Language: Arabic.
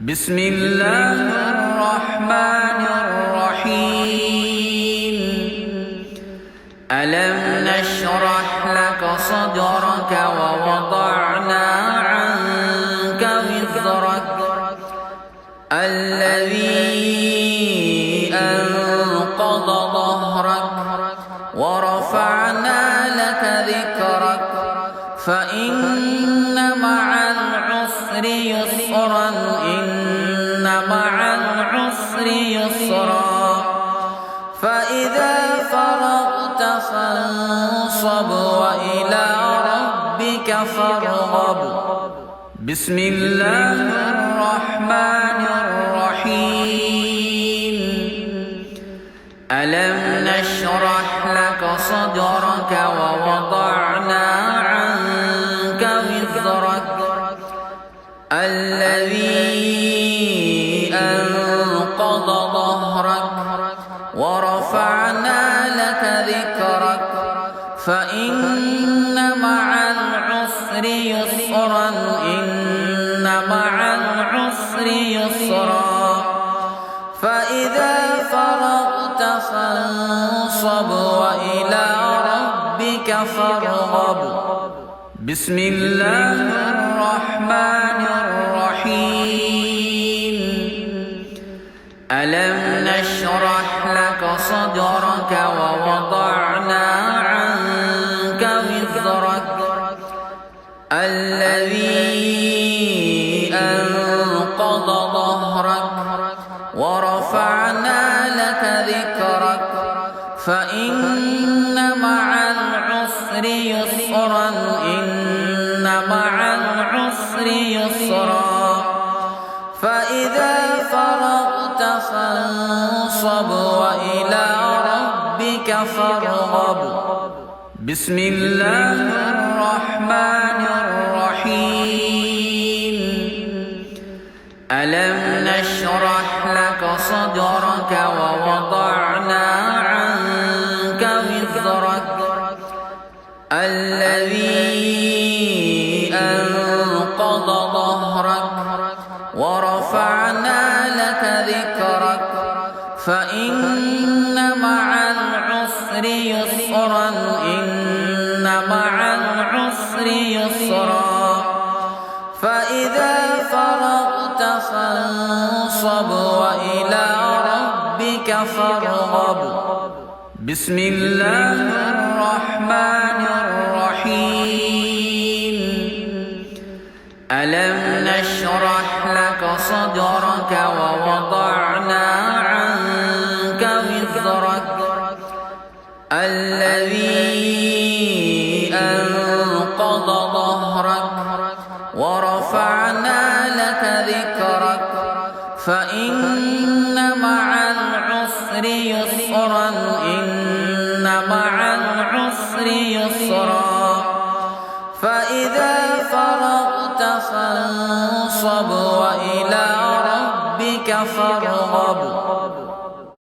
بسم الله الرحمن الرحيم ألم نشرح لك صدرك ووضعنا عنك وزرك الذي أنقض ظهرك ورفعنا لك ذكرك فإن مع العسر يسرا إن مع العسر يسرا فإذا فرغت فانصب وإلى ربك فارغب بسم الله الرحمن الرحيم ألم نشرح لك صدرك ووضعنا عنك وزرك الذي أنقض ظهرك ورفعنا لك ذكرك فإن مع العسر يسرا إن مع العسر يسرا فإذا فرغت فانصب وإلى ربك فارغب بسم الله الرحمن الرحيم ألم نشرح لك صدرك ووضعنا عنك وزرك الذي أنقض ظهرك ورفعنا لك ذكرك فإن مع العسر يسرا إن مع العسر يسرا فإذا فرغت فانصب وإلى ربك فارغب بسم الله الرحمن الرحيم ألم نشرح لك صدرك ووضعنا عنك وزرك الذي أنقض ظهرك ورفعنا لك ذكرك فإن مع العسر يسرا إن مع العسر يسرا فإذا فرغت فانصب وإلى ربك فارغب بسم الله الرحمن الرحيم ألم نشرح لك صدرك ووضعنا عنك وزرك الذي أنقض ظهرك ورفعنا لك ذكرك فإن مع العسر يسرا إن مع العسر يسرا فإذا فرغت فانصب وإلى ربك فارغب